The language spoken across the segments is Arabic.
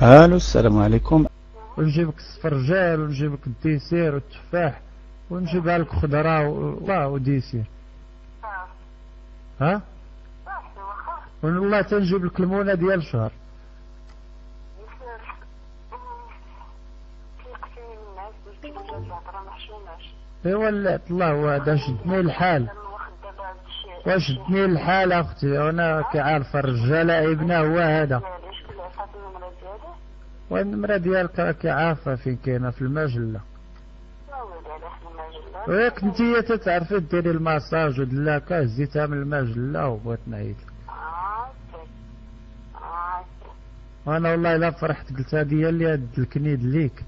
الو، السلام عليكم. ونجيبك السفرجال ونجيبك الديسير والتفاح ونجيبها لك خضرة وديسير. ها والله تنجيب لك المونة ديال شهر. ايوا لا الله وهذا شدني الحال، وشدني الحال اختي، وانا كعارفه الرجال عيبنا هو هذا. والنمرة ديالك راكي عارفة فين كاينة في المجلة. وياك نتيا تتعرفي ديري الماساج ودلاكا هزيتها من المجلة وبغيت نعيط لك. وانا والله الا فرحت قلت هادي اللي دلكني دليك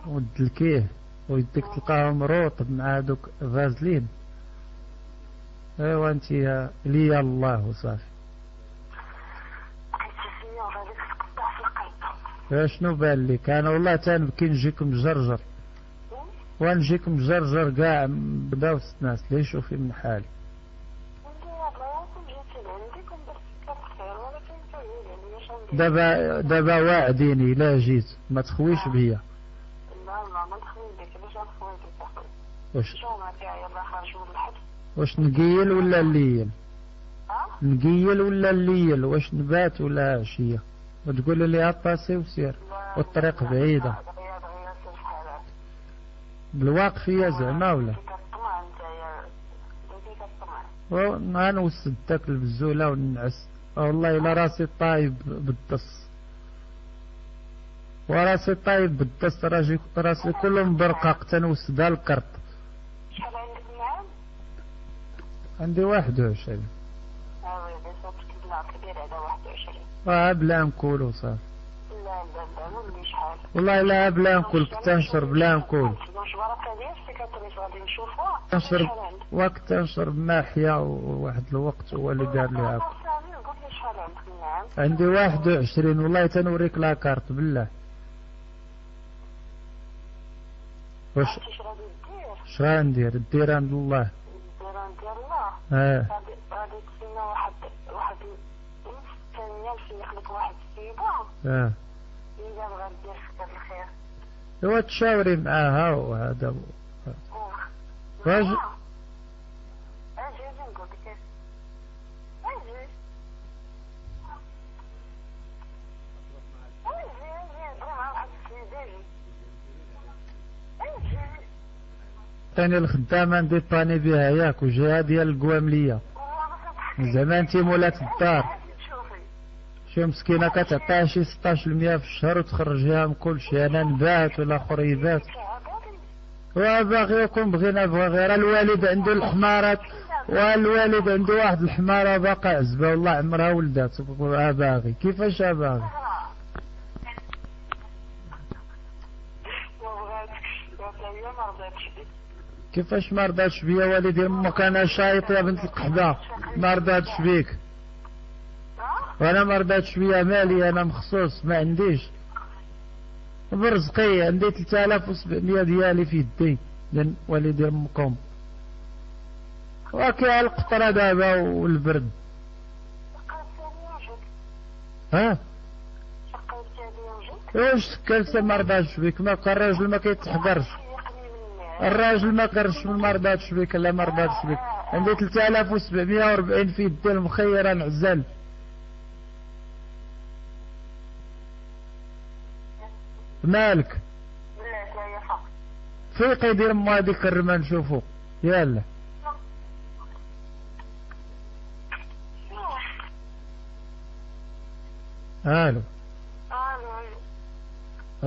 ودلكيه ويديك تلقاه مروطب مع هادوك فازلين. ايوا انتي ليا الله وصافي. شنو بان ليك؟ انا والله تنبكي نجيك مجرجر، ونجيك مجرجر كاع بداو الناس اللي يشوفي من حالي. دابا واعديني الا جيت ما تخويش بيا. ما تخوي بك، باش نخوي بك اخويا. واش يلا خارج من الحد. واش نقيل ولا الليل؟ نقيل ولا الليل؟ واش نبات ولا عشيه؟ وتقول لي عطاسي وسير والطريق بعيده. بالواقفيه زعما ولا؟ غنوسد داك البزوله وننعس. والله الا راسي طايب بالدص، وراسي طايب بالدص، راسي كله مبرقق تنوسدها الكرط. شحال عندك النعام؟ عندي 21. كبير هذا 21. بلا نكول وصافي. لا ولي شحال؟ والله لا بلا نكول، كنت نشرب بلا نكول. نشرب وقت نشرب ماحية وواحد الوقت هو اللي دار لي هاك. عندي 21 والله تنوريك لاكارت بالله. واش غندير؟ الدير عند الله. الدير عند الله. غادي تسنى واحد ثانية نفيق لك واحد السيدة. إذا بغا دير خير الخير. ايوا تشاوري معاها وهذا. واش اجي نقول لك اجي ثاني الخدامة نديطاني بها ياك وجهة ديال القواملية. زعما انتي مولات الدار، شي مسكينة كتعطيها شي 16% في الشهر وتخرجيها من كلشي. انا نبات ولا خريبات وباغيكم بغينا بغا غير الوالد عنده الحمارات، والوالد عنده واحد الحمارة باقا عزبة والله عمرها ولدات. باغي كيفاش باغي؟ كيفاش ما رضاتش بيا؟ والدي امك انا شايط يا بنت القحبة، ما رضاتش بيك. وانا ما رضاتش بيا، مالي انا مخصوص ما عنديش برزقي. عندي 3700 ديالي في يدي لان والدي امكم. وكي القطرة دابا والبرد. واش سكلت ما رضاتش بيك؟ ما كان الراجل ما كيتحقرش، الراجل ما كرش من ما رضاتش بيك. لا ما رضاتش بيك. عندي 3740 في يدي المخيرة نعزل. مالك؟ فيق يدير ما هذيك الرمى نشوفو. يلا الو.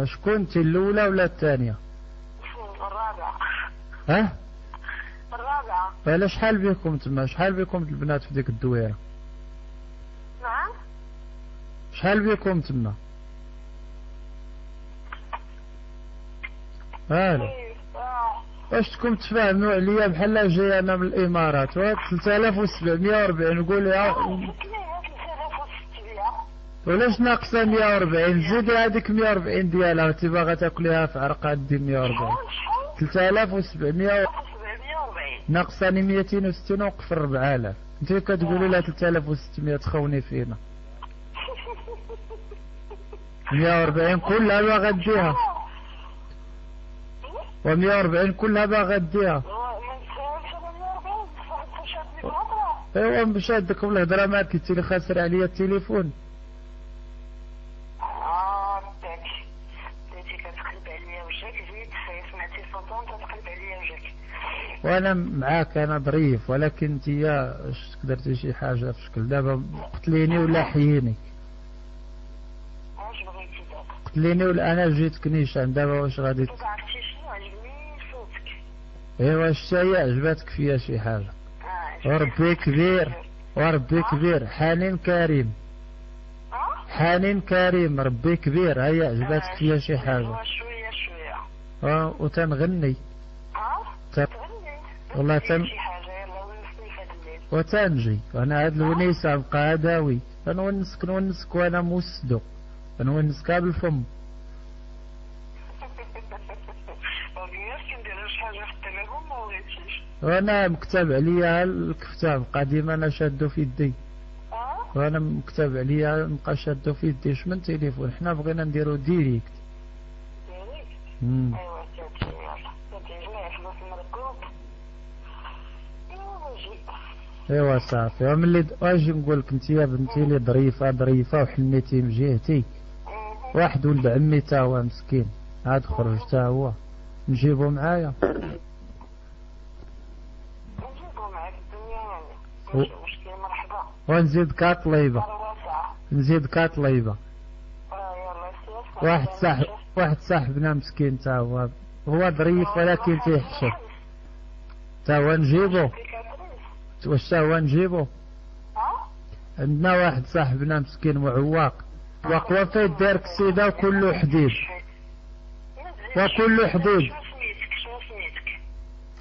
شكون انت، الاولى ولا الثانيه؟ الرابعه. الرابعه. شحال بكم تما؟ شحال بكم البنات في ديك الدويره؟ نعم. شحال بكم تما؟ واش تكون تفاهموا عليا بحال جاي انا من الامارات؟ 3740 نقول لها ولاش ناقصه 140؟ زيدي هذيك 140 ديالها انت باغا تاكليها في عرقات دي 140. 3740 ناقصاني 260 وقف 4000. انت كتقولي لها 3600 تخوني فينا. 140 كلها باغا ديها، و140 كلها باغا ديها. ايوا باش هاديك الهضره معاك قلتي لي خاسر عليا التليفون. بديتي كتقلب عليا وجهك، جيت سمعتي صوتهم كتقلب عليا وجهك. وانا معاك انا ظريف، ولكن انتيا اش درتي شي حاجه في شكل دابا قتليني ولا حييني؟ واش بغيتي دابا؟ قتليني ولا انا جيتك نيشان دابا واش غادي؟ عرفتي شنو عجبني صوتك. ايوا شتي عجباتك فيا شي حاجه؟ وربي كبير، وربي كبير، حنين كريم، حنين كريم، ربي كبير. هيا عجباتك فيا شي حاجه؟ شويه شويه. وتنغني. تغني والله شي حاجه يلا ونسني في هاد الليل. وتنجي انا هاد الونيسه نبقى هداوي، نونسك وانا موسدو، نونسكها بالفم. وانا مكتب عليا الكفتاب قديما انا شادو في يدي، وانا مكتب عليا نبقى شادو في يدي. اش من تليفون حنا بغينا نديرو ديريكت. ايوا صافي يلا تجمع فلوس مركوب. ايوا صافي. وملي اجي نقول لك انت يا بنتي لي ظريفه ظريفه وحنيتي من جهتي، واحد ولد عمي تا هو مسكين عاد خرج تا هو، نجيبو معايا. ماشي مشكل مرحبا. ونزيدك طليبه، نزيدك طليبه. واحد صاحبنا مسكين تا هو ظريف ولكن تيحشر تا هو نجيبو. واش تا هو نجيبو؟ عندنا واحد صاحبنا مسكين معواق، وقوة في دار كسيده وكله حديد، وكله حديد. شنو سميتك؟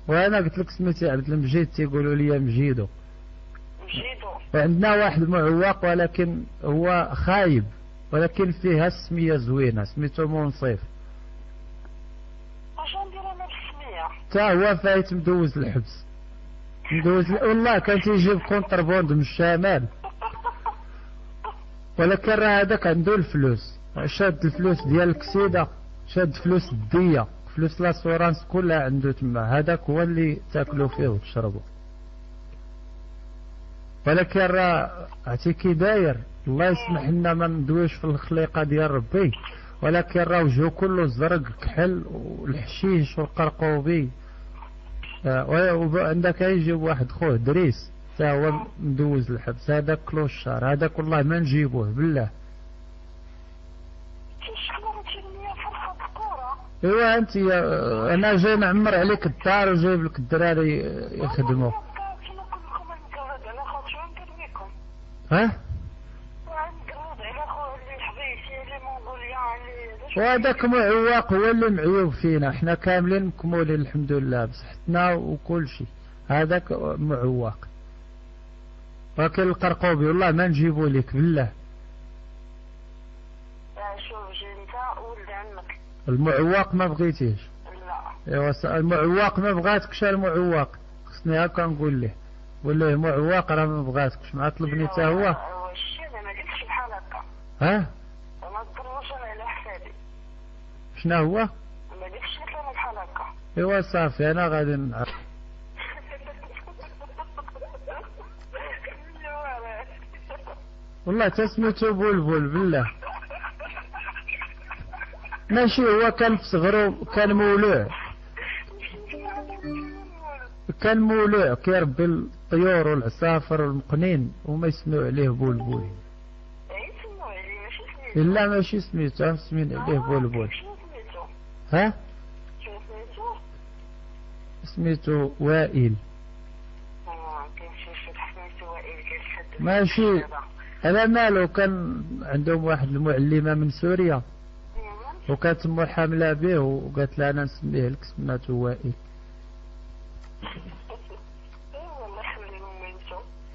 وانا قلت لك سميتي عبد المجيد، تيقولوا لي مجيدو. مجيدو. وعندنا واحد معواق ولكن هو خايب، ولكن فيها السميه زوينه، سميتو منصف. اش ندير انا بالسميه؟ تا هو فايت مدوز الحبس، مدوز والله كان تيجيب كونتربوند من الشمال، ولكن راه هذاك عنده الفلوس، شاد الفلوس ديال الكسيده، شاد فلوس الديه، فلوس لاسورانس كلها عنده تما. هذاك هو اللي تاكلوا فيه وتشربوا. ولكن راه عرفتي كي داير، الله يسمح لنا ما ندويش في الخليقه ديال ربي، ولكن راه وجهه كله زرق كحل والحشيش والقرقوبي. وعندك يجيب واحد خوه دريس تا هو مدوز الحبس، هذاك كلوشار، هذاك والله ما نجيبوه بالله. ايوا انت انا جاي نعمر عليك الدار وجايب لك الدراري يخدموا. ها؟ وهذاك معواق هو اللي معيوب فينا، احنا كاملين مكمولين الحمد لله بصحتنا وكل شيء. هذاك معواق، ولكن القرقوبي والله ما نجيبو لك بالله. شوف جي انت ولد عمك. المعواق ما بغيتيش؟ لا. ايوا المعواق ما بغاتكش، المعواق خصني هكا نقول له، قول له معواق راه ما بغاتكش، مع طلبني حتى هو. واش انا ما قلتش بحال هكا. ها؟ ما تضروش انا على حسابي. شنو هو؟ ما قلتش لك انا بحال هكا. ايوا صافي انا غادي نعرف. والله تسميتو بلبل بالله، ماشي هو كان في صغرو كان مولوع كيربي الطيور والعصافر والمقنين وما يسميو عليه بلبل. لا ماشي سميتو، سمين عليه بلبل. ها؟ سميتو وائل. ماشي انا مالو، كان عندهم واحد المعلمه من سوريا وكانت مو حامله به وقالت لها انا نسميه لك، سميتو وائل.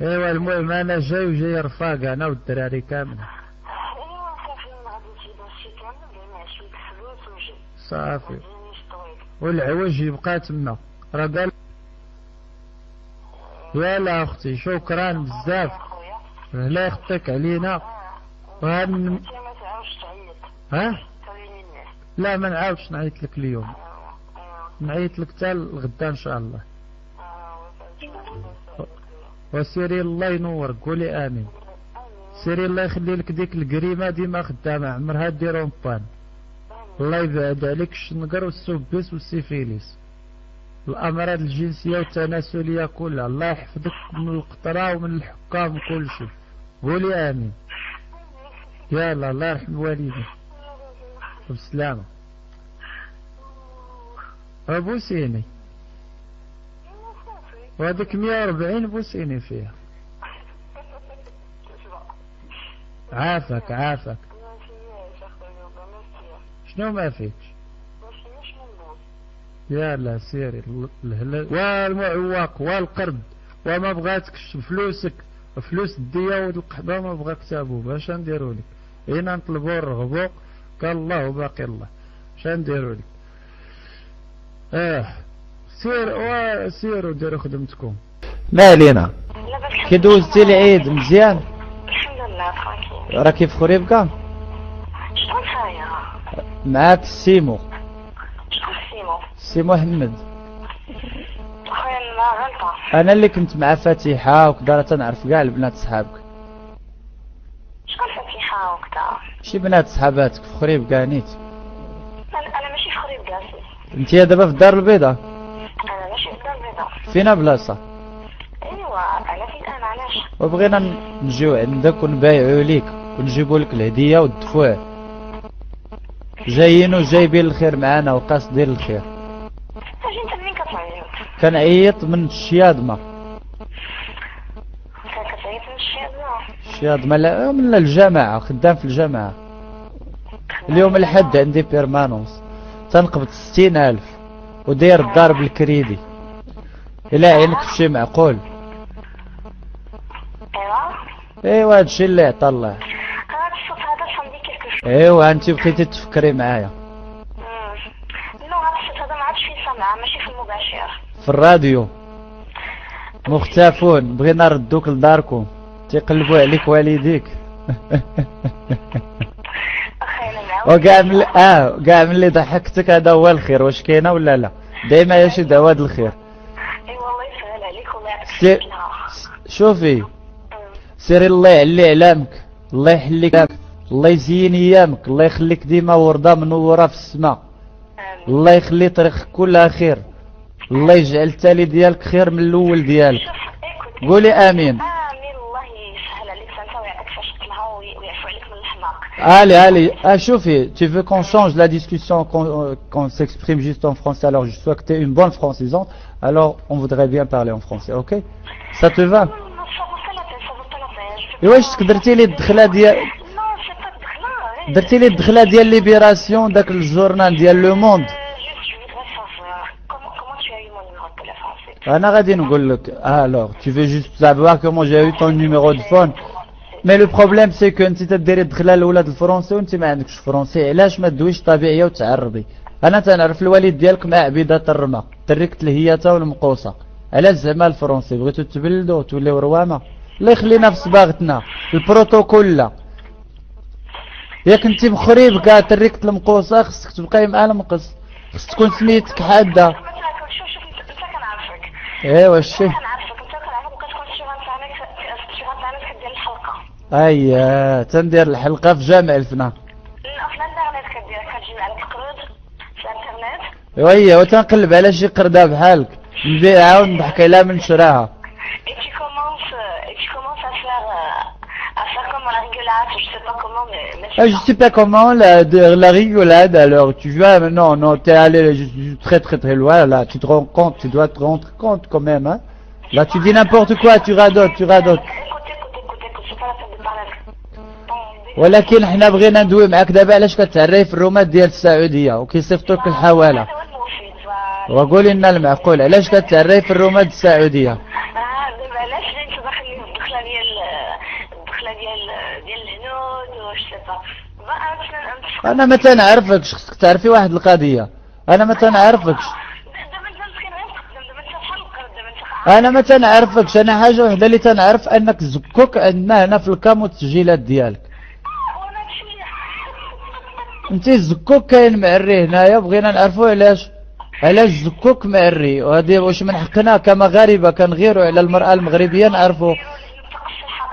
ايوا المهم انا جاي وجاي رفاق انا والدراري كامل. صافي والعوج يبقى تما. راه قال يلا اختي شكرا بزاف، لا يخطيك علينا. ها؟ لا ما نعاودش نعيط لك اليوم، نعيط لك حتى الغدا ان شاء الله. وسيري الله ينورك، قولي امين. سيري الله يخلي لك ديك الكريمه ديما خدامه، عمرها ديرهم بان. الله يبعد عليك الشنقر والسوبيس والسيفيليس، الامراض الجنسيه والتناسليه كلها. الله يحفظك من القطره ومن الحكام وكل شيء. قولي امين. يلا الله يرحم والديك بالسلامه. بوسيني، وهذيك 140 بوسيني فيها. عافاك عافاك. شنو ما فيكش؟ يلا سيري الهلال والمعواق والقرد وما بغاتكش فلوسك، فلوس الدية والقحبة ما بغاك تابو. باش نديرو لك؟ هنا نطلبو نرغبو، قال الله وباقي الله. شا نديرو لك؟ سيروا ديروا خدمتكم. ما علينا. كي دوزتي العيد مزيان؟ الحمد لله ترانكيل. راكي في خريبكا؟ شكون نتايا؟ معاك سيمو. شكون سيمو؟ سيمو حمد. خويا ما غلطة. انا اللي كنت مع فتيحة وكدا تنعرف كاع البنات صحابك. شكون فتيحة وكدا؟ شي بنات صحاباتك في خريبكا نيت. انا ماشي في خريبكا. انتيا دابا في الدار البيضاء؟ انا ماشي في الدار البيضاء. فينا بلاصة؟ ايوا انا في الان. علاش؟ وبغينا نجيو عندك ونبايعو ليك ونجيبو لك الهدية والدفوع. جايين وجايبين الخير معانا وقاصدين الخير. اجي انت منين كتعيط؟ كنعيط من الشياضمة. كتعيط من الشياضمة؟ الشياضمة لا، من الجامعة، خدام في الجامعة. اليوم الحد عندي بيرمانونس، تنقبض 60,000 وداير الدار بالكريدي. إلا عينك في شي معقول. ايوا هادشي اللي عطا الله. هاد الصوت هذا فهمني كيف. ايوا انتي بقيتي تفكري معايا. نو هاد الصوت هذا ما عادش فيه سمع، ماشي في المباشر. في الراديو مختفون، بغينا نردوك لداركم، تيقلبوا عليك والديك. وكاع من كاع ملي ضحكتك هذا هو الخير. واش كاينه ولا لا؟ دايما يا شي دعوة الخير. اي والله يسهل عليك والله يعطيك الصحة. شوفي سيري الله يعلي علامك، الله يحليك، الله يزين ايامك، الله يخليك ديما وردة منورة في السماء، الله يخلي طريقك كلها خير، الله يجعل التالي ديالك خير من الاول ديالك. قولي امين. امين. الله يسهل عليك انت ويعطيك فاش تطلعها ويعفو عليك من الحماق. Allez, chauffez, tu veux qu'on change la discussion, qu'on s'exprime juste en français? Alors je souhaite que tu aies une bonne francisante, alors on voudrait bien parler en français, ok? Ça te va? Et ouais, درتي لي الدخله ديال درتي لي الدخله ديال ليبيراسيون داك الجورنال ديال لو موند. انا غادي نقول لك. alors tu veux juste savoir comment j'ai eu ton numéro de phone? مي لو بروبليم سي كو انت تديري الدخله الاولى الفرونسي وانت ما عندكش فرونسي. علاش ما دويش طبيعيه وتعرضي؟ انا تنعرف الوالد ديالك مع عبيده الرمى، تركت الهياته والمقوصه. علاش زعما الفرونسي بغيتو تبلدوا وتوليو روامه؟ الله يخلينا في صباغتنا البروتوكول. لا ياك انت مخريب كاع تركت المقوصه، خصك تبقاي مع المقص، خص تكون سميتك حاده. ايوا الشي اييه تندير الحلقه في جامع الفنا. ويا وتنقلب على شي قرده بحالك نبيعها ونضحك عليها من شراها. Je sais pas comment la rigolade. Alors tu vois, non, t'es allé très très loin là. Tu te rends compte, tu dois te rendre compte quand même, hein. Là tu dis n'importe quoi, tu radotes. ولكن حنا بغينا ندوي معاك دابا علاش كتعري في الرومات ديال السعوديه وكيصيفطوك الحواله. وقولي لنا المعقول علاش كتعري في الرومات السعوديه؟ دابا علاش انت داخل لي الدخله ديال الهنود واش سيبا. انا ما تنعرفكش، خصك تعرفي واحد القضيه، انا ما تنعرفكش. انا ما تنعرفكش، انا حاجه وحده اللي تنعرف انك زكوك عندنا هنا في الكام والتسجيلات ديالك. انت الزكوك كاين معري هنايا، بغينا نعرفو علاش الزكوك معري، وهذه واش من حقنا كمغاربه كنغيروا على المرأة المغربية نعرفو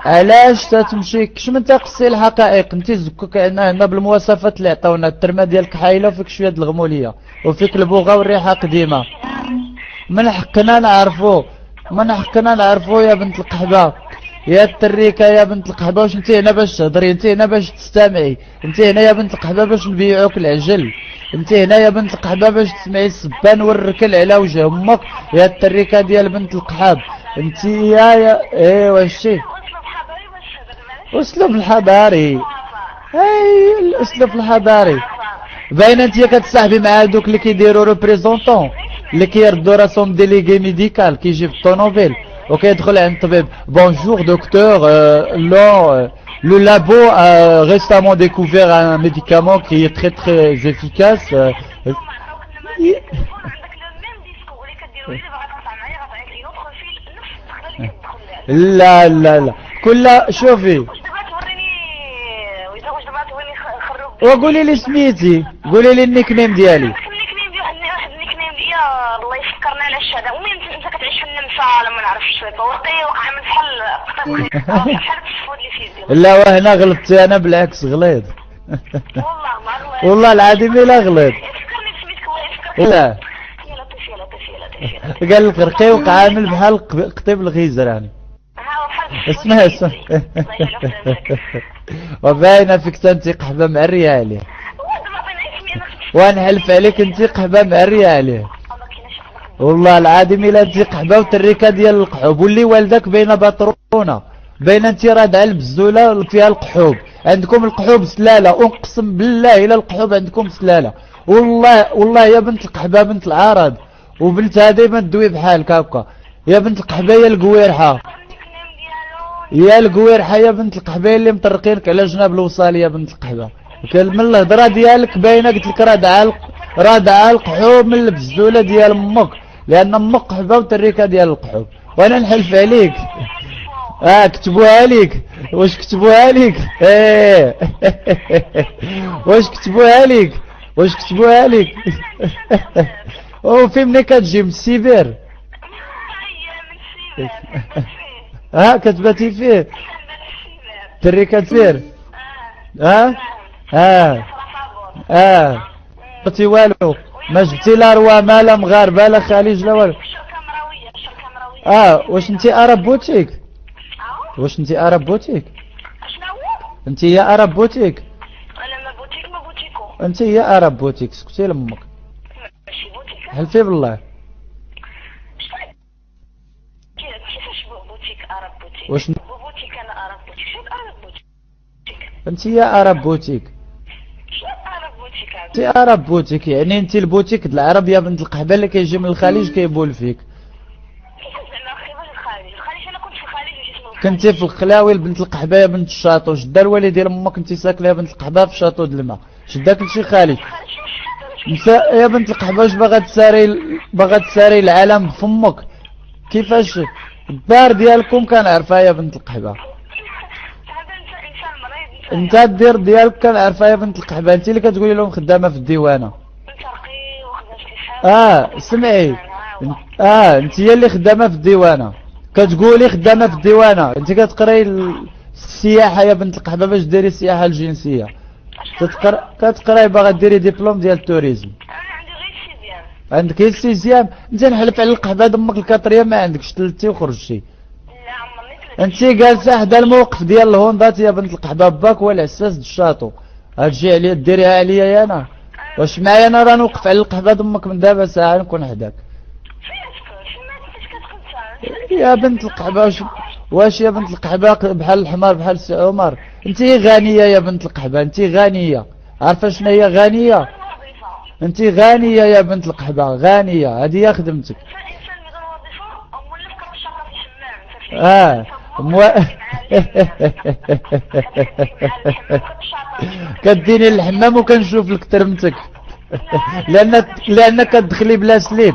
علاش تتمشي كش من تقصي الحقائق. انت الزكوك عندنا هنا بالمواصفات اللي عطاونا، الترمه ديالك حايله وفيك شويه د الغموليه وفيك البوغه والريحه قديمه. من حقنا نعرفو يا بنت القحبه، يا التريكه يا بنت القحبه. واش انت هنا باش تهضري؟ انت هنا باش تستمعي؟ انت هنا يا بنت القحبه باش نبيعوك العجل؟ انت هنا يا بنت القحبه باش تسمعي السبان والركل على وجه امك؟ يا التريكه ديال بنت القحاب انت يا ايوا الشي اسلوب الحضاري. اي الاسلوب الحضاري باينه انت كتصاحبي مع هذوك اللي كيديروا ريبريزونطون، اللي كيردوا راسهم ديليغي ميديكال، كيجي في الطوموبيل وكيدخل عند الطبيب. بونجور دكتور، le labo a récemment découvert un médicament qui est très très efficace. لا لا لا كلها شوفي، وقولي لي سميتي، قولي لي النيك نيم ديالي. الله يفكرنا على الشهاده. ومين انت كتعيش في النمسا ولا ما نعرفش ورقي وقع من بحال بحال التفود اللي فيه. لا وهنا غلطتي انا، بالعكس غليظ. والله العظيم الا غليظ. فكرني بسميتك الله يفكرك. لا يا لطيف يا لطيف يا لطيف. قال لك رقي وقع عامل بحال قطيب الغيزر يعني. اسمها وباينه فيك انت قحبه معريه عليه، ونحلف عليك انت قحبه معريه عليه. والله العظيم الا انت قحبه وتريكه ديال القحوب، واللي والدك باينه باترونه، باينه انت رادعه البزوله فيها القحوب. عندكم القحوب سلاله، اقسم بالله الا القحوب عندكم سلاله. والله يا بنت القحبه بنت العرض، وبنت هذه ما تدوي بحالك هكا. يا بنت القحبه يا القويرحه، يا القويرحه يا بنت القحبه اللي مطرقينك على جناب الوصال. يا بنت القحبه من الهضره ديالك باينه قلت لك رادعه القحوب من البزوله ديال امك، لان امك قحبه وتريكه ديال القحوب. وانا نحلف عليك. كتبوها ليك. واش كتبوها ليك؟ ايه واش كتبوها ليك؟ وفي منين كتجي؟ من السيبر؟ كتباتي فيه تريكة فير. قلتي والو، ما جبتي لا روامه لا مغاربه لا خليج لا والو. واش انتي ارب بوتيك؟ انت يا ارب بوتيك؟ انا ما بوتيك ما بوتيكو. انت يا ارب بوتيك، سكتي لامك. ماشي بوتيك. حلفي بالله. كيفاش بوتيك ارب بوتيك؟ واش بوتيك انا ارب بوتيك؟ شنو ارب بوتيك؟ انت يا ارب بوتيك. شنو ارب بوتيك؟ انت ارب بوتيك يعني انت البوتيك د العرب يا بنت القحبه اللي كيجي من الخليج كيبول فيك. كنتي في الخلاوي بنت القحبه يا بنت الشاطو. شدا الوالد ديال امك كنتي ساكنه يا بنت القحبه في شاطو د الماء، شداك لشي خالج. يا بنت القحبه واش باغا تساري العالم بفمك؟ كيفاش الدار ديالكم كنعرفها يا بنت القحبه؟ انت الدير ديالك كنعرفها يا بنت القحبه. انت اللي كتقولي لهم خدامه في الديوانه. سمعي، انت هي اللي خدامه في الديوانه، كتقولي خدامه في الديوانه. انت كتقراي السياحه يا بنت القحبه باش ديري السياحه الجنسيه، كتقراي باغا ديري ديبلوم ديال التوريزم. عندك غير السيزيام؟ انت نحلف على القحبه دمك الكاتريام ما عندكش، تلتي وخرجتي. انت جالسه حدا الموقف ديال الهوندات يا بنت القحبه، باك هو العساس د الشاطو. هتجي عليا ديريها عليا انا؟ واش معايا انا راه نوقف على القحبه دمك من دابا ساعه نكون حداك. يا بنت القحبه واش يا بنت القحبه بحال الحمار بحال سي عمر؟ انت غانيه يا بنت القحبه، انت غانيه. عارفه شنو هي غانيه؟ انت غانيه يا بنت القحبه، غانيه. هذه هي خدمتك. كديني الحمام وكنشوف لك ترمتك. لانك كتدخلي بلا سليب.